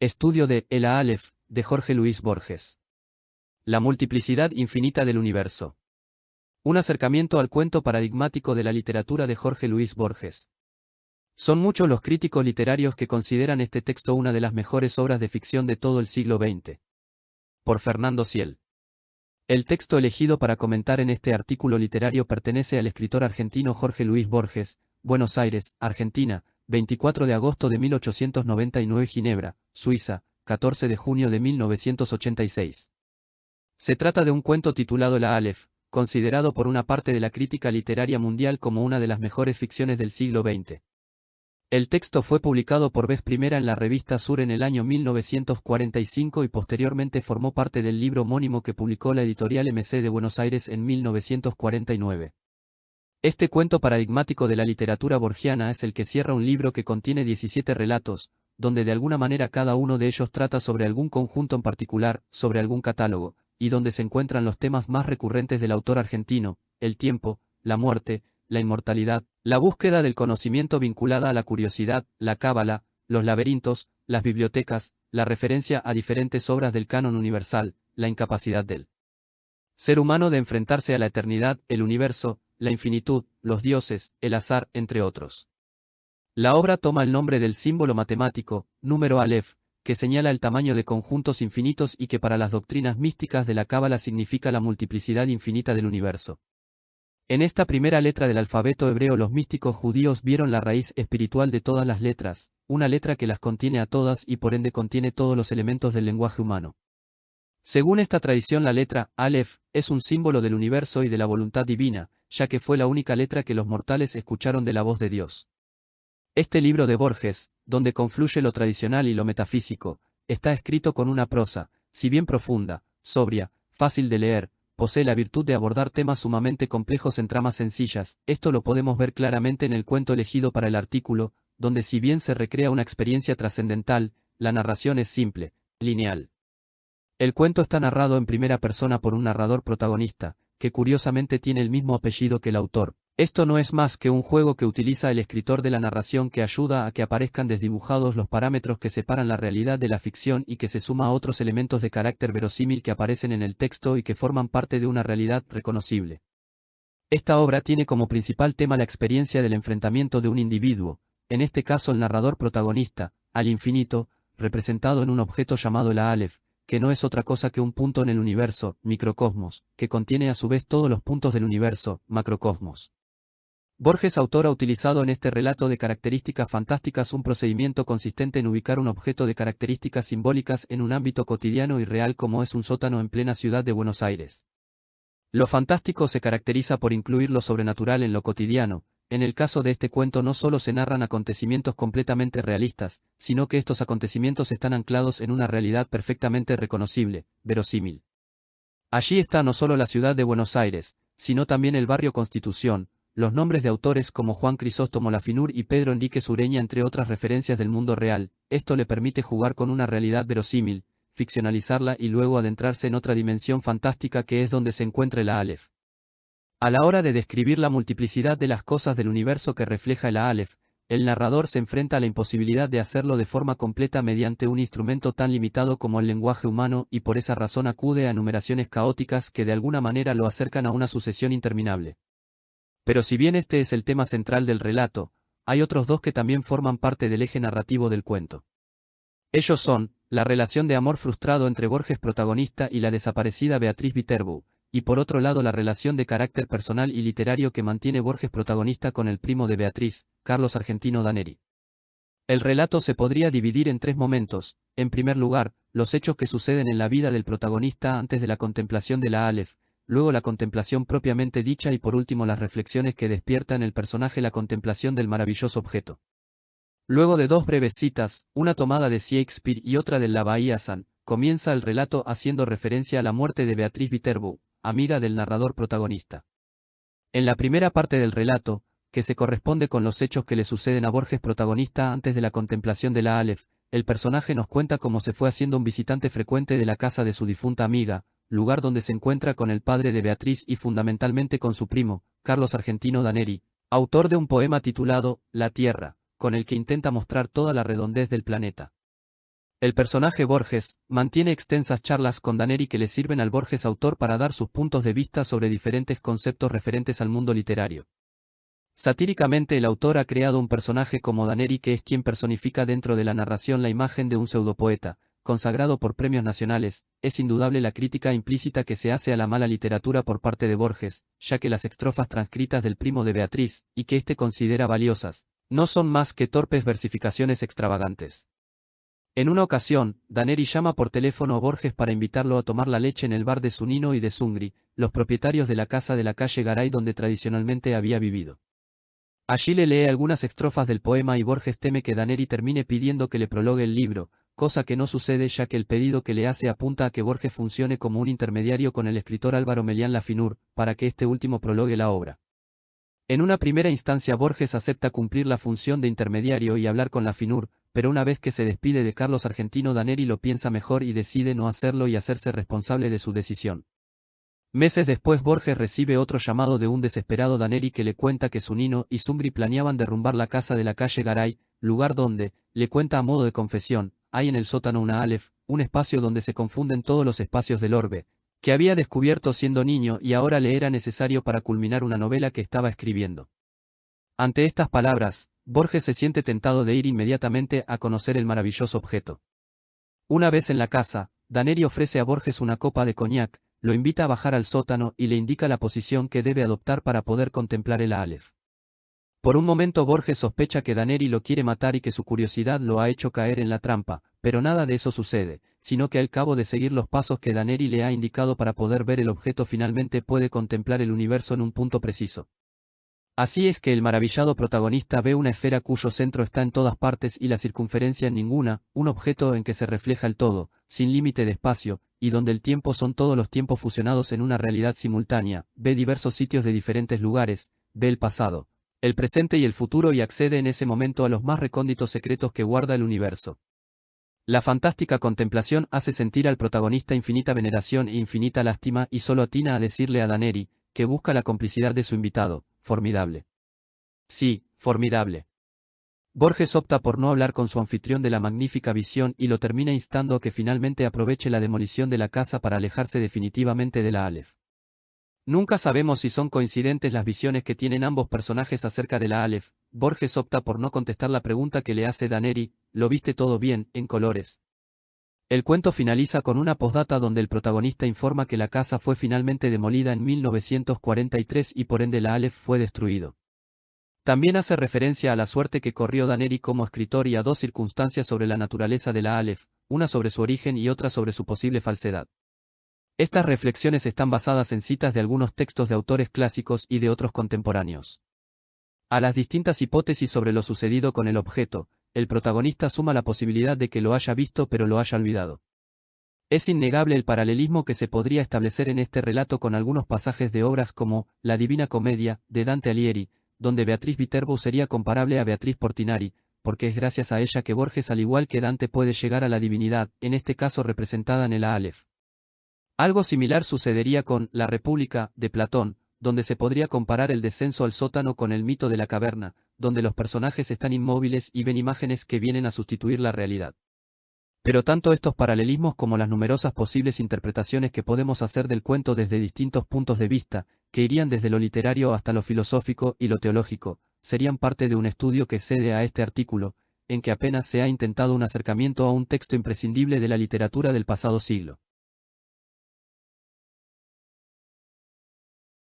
Estudio de El Aleph, de Jorge Luis Borges. La multiplicidad infinita del universo. Un acercamiento al cuento paradigmático de la literatura de Jorge Luis Borges. Son muchos los críticos literarios que consideran este texto una de las mejores obras de ficción de todo el siglo XX. Por Fernando Ciel. El texto elegido para comentar en este artículo literario pertenece al escritor argentino Jorge Luis Borges, Buenos Aires, Argentina, 24 de agosto de 1899, Ginebra, Suiza, 14 de junio de 1986. Se trata de un cuento titulado El Aleph, considerado por una parte de la crítica literaria mundial como una de las mejores ficciones del siglo XX. El texto fue publicado por vez primera en la revista Sur en el año 1945 y posteriormente formó parte del libro homónimo que publicó la editorial MC de Buenos Aires en 1949. Este cuento paradigmático de la literatura borgiana es el que cierra un libro que contiene 17 relatos, donde de alguna manera cada uno de ellos trata sobre algún conjunto en particular, sobre algún catálogo, y donde se encuentran los temas más recurrentes del autor argentino: el tiempo, la muerte, la inmortalidad, la búsqueda del conocimiento vinculada a la curiosidad, la cábala, los laberintos, las bibliotecas, la referencia a diferentes obras del canon universal, la incapacidad del ser humano de enfrentarse a la eternidad, el universo, la infinitud, los dioses, el azar, entre otros. La obra toma el nombre del símbolo matemático, número Aleph, que señala el tamaño de conjuntos infinitos y que para las doctrinas místicas de la cábala significa la multiplicidad infinita del universo. En esta primera letra del alfabeto hebreo los místicos judíos vieron la raíz espiritual de todas las letras, una letra que las contiene a todas y por ende contiene todos los elementos del lenguaje humano. Según esta tradición, la letra Aleph es un símbolo del universo y de la voluntad divina, ya que fue la única letra que los mortales escucharon de la voz de Dios. Este libro de Borges, donde confluye lo tradicional y lo metafísico, está escrito con una prosa, si bien profunda, sobria, fácil de leer, posee la virtud de abordar temas sumamente complejos en tramas sencillas. Esto lo podemos ver claramente en el cuento elegido para el artículo, donde si bien se recrea una experiencia trascendental, la narración es simple, lineal. El cuento está narrado en primera persona por un narrador protagonista, que curiosamente tiene el mismo apellido que el autor. Esto no es más que un juego que utiliza el escritor de la narración que ayuda a que aparezcan desdibujados los parámetros que separan la realidad de la ficción y que se suma a otros elementos de carácter verosímil que aparecen en el texto y que forman parte de una realidad reconocible. Esta obra tiene como principal tema la experiencia del enfrentamiento de un individuo, en este caso el narrador protagonista, al infinito, representado en un objeto llamado el Aleph, que no es otra cosa que un punto en el universo, microcosmos, que contiene a su vez todos los puntos del universo, macrocosmos. Borges, autor, ha utilizado en este relato de características fantásticas un procedimiento consistente en ubicar un objeto de características simbólicas en un ámbito cotidiano y real como es un sótano en plena ciudad de Buenos Aires. Lo fantástico se caracteriza por incluir lo sobrenatural en lo cotidiano. En el caso de este cuento no solo se narran acontecimientos completamente realistas, sino que estos acontecimientos están anclados en una realidad perfectamente reconocible, verosímil. Allí está no solo la ciudad de Buenos Aires, sino también el barrio Constitución, los nombres de autores como Juan Crisóstomo Lafinur y Pedro Enríquez Ureña, entre otras referencias del mundo real. Esto le permite jugar con una realidad verosímil, ficcionalizarla y luego adentrarse en otra dimensión fantástica que es donde se encuentra el Aleph. A la hora de describir la multiplicidad de las cosas del universo que refleja el Aleph, el narrador se enfrenta a la imposibilidad de hacerlo de forma completa mediante un instrumento tan limitado como el lenguaje humano y por esa razón acude a enumeraciones caóticas que de alguna manera lo acercan a una sucesión interminable. Pero si bien este es el tema central del relato, hay otros dos que también forman parte del eje narrativo del cuento. Ellos son, la relación de amor frustrado entre Borges protagonista y la desaparecida Beatriz Viterbo, y por otro lado la relación de carácter personal y literario que mantiene Borges protagonista con el primo de Beatriz, Carlos Argentino Daneri. El relato se podría dividir en tres momentos: en primer lugar, los hechos que suceden en la vida del protagonista antes de la contemplación de la Aleph, luego la contemplación propiamente dicha y por último las reflexiones que despierta en el personaje la contemplación del maravilloso objeto. Luego de dos breves citas, una tomada de Shakespeare y otra del Lavallasan, comienza el relato haciendo referencia a la muerte de Beatriz Viterbo, amiga del narrador protagonista. En la primera parte del relato, que se corresponde con los hechos que le suceden a Borges protagonista antes de la contemplación de la Aleph, el personaje nos cuenta cómo se fue haciendo un visitante frecuente de la casa de su difunta amiga, lugar donde se encuentra con el padre de Beatriz y fundamentalmente con su primo, Carlos Argentino Daneri, autor de un poema titulado La Tierra, con el que intenta mostrar toda la redondez del planeta. El personaje Borges mantiene extensas charlas con Daneri que le sirven al Borges autor para dar sus puntos de vista sobre diferentes conceptos referentes al mundo literario. Satíricamente el autor ha creado un personaje como Daneri que es quien personifica dentro de la narración la imagen de un pseudopoeta, consagrado por premios nacionales. Es indudable la crítica implícita que se hace a la mala literatura por parte de Borges, ya que las estrofas transcritas del primo de Beatriz, y que éste considera valiosas, no son más que torpes versificaciones extravagantes. En una ocasión, Daneri llama por teléfono a Borges para invitarlo a tomar la leche en el bar de Zunino y de Zungri, los propietarios de la casa de la calle Garay donde tradicionalmente había vivido. Allí le lee algunas estrofas del poema y Borges teme que Daneri termine pidiendo que le prologue el libro, cosa que no sucede ya que el pedido que le hace apunta a que Borges funcione como un intermediario con el escritor Álvaro Melián Lafinur, para que este último prologue la obra. En una primera instancia Borges acepta cumplir la función de intermediario y hablar con Lafinur, pero una vez que se despide de Carlos Argentino Daneri lo piensa mejor y decide no hacerlo y hacerse responsable de su decisión. Meses después Borges recibe otro llamado de un desesperado Daneri que le cuenta que Zunino y Zungri planeaban derrumbar la casa de la calle Garay, lugar donde, le cuenta a modo de confesión, hay en el sótano una Aleph, un espacio donde se confunden todos los espacios del orbe, que había descubierto siendo niño y ahora le era necesario para culminar una novela que estaba escribiendo. Ante estas palabras, Borges se siente tentado de ir inmediatamente a conocer el maravilloso objeto. Una vez en la casa, Daneri ofrece a Borges una copa de coñac, lo invita a bajar al sótano y le indica la posición que debe adoptar para poder contemplar el Aleph. Por un momento Borges sospecha que Daneri lo quiere matar y que su curiosidad lo ha hecho caer en la trampa, pero nada de eso sucede, sino que al cabo de seguir los pasos que Daneri le ha indicado para poder ver el objeto finalmente puede contemplar el universo en un punto preciso. Así es que el maravillado protagonista ve una esfera cuyo centro está en todas partes y la circunferencia en ninguna, un objeto en que se refleja el todo, sin límite de espacio, y donde el tiempo son todos los tiempos fusionados en una realidad simultánea, ve diversos sitios de diferentes lugares, ve el pasado, el presente y el futuro y accede en ese momento a los más recónditos secretos que guarda el universo. La fantástica contemplación hace sentir al protagonista infinita veneración e infinita lástima y solo atina a decirle a Daneri, que busca la complicidad de su invitado, formidable. Sí, formidable. Borges opta por no hablar con su anfitrión de la magnífica visión y lo termina instando a que finalmente aproveche la demolición de la casa para alejarse definitivamente de la Aleph. Nunca sabemos si son coincidentes las visiones que tienen ambos personajes acerca de la Aleph. Borges opta por no contestar la pregunta que le hace Daneri, ¿lo viste todo bien, en colores? El cuento finaliza con una postdata donde el protagonista informa que la casa fue finalmente demolida en 1943 y por ende la Aleph fue destruido. También hace referencia a la suerte que corrió Daneri como escritor y a dos circunstancias sobre la naturaleza de la Aleph, una sobre su origen y otra sobre su posible falsedad. Estas reflexiones están basadas en citas de algunos textos de autores clásicos y de otros contemporáneos. A las distintas hipótesis sobre lo sucedido con el objeto, el protagonista suma la posibilidad de que lo haya visto pero lo haya olvidado. Es innegable el paralelismo que se podría establecer en este relato con algunos pasajes de obras como La Divina Comedia, de Dante Alighieri, donde Beatriz Viterbo sería comparable a Beatriz Portinari, porque es gracias a ella que Borges al igual que Dante puede llegar a la divinidad, en este caso representada en el Aleph. Algo similar sucedería con La República, de Platón, donde se podría comparar el descenso al sótano con el mito de la caverna, donde los personajes están inmóviles y ven imágenes que vienen a sustituir la realidad. Pero tanto estos paralelismos como las numerosas posibles interpretaciones que podemos hacer del cuento desde distintos puntos de vista, que irían desde lo literario hasta lo filosófico y lo teológico, serían parte de un estudio que cede a este artículo, en que apenas se ha intentado un acercamiento a un texto imprescindible de la literatura del pasado siglo.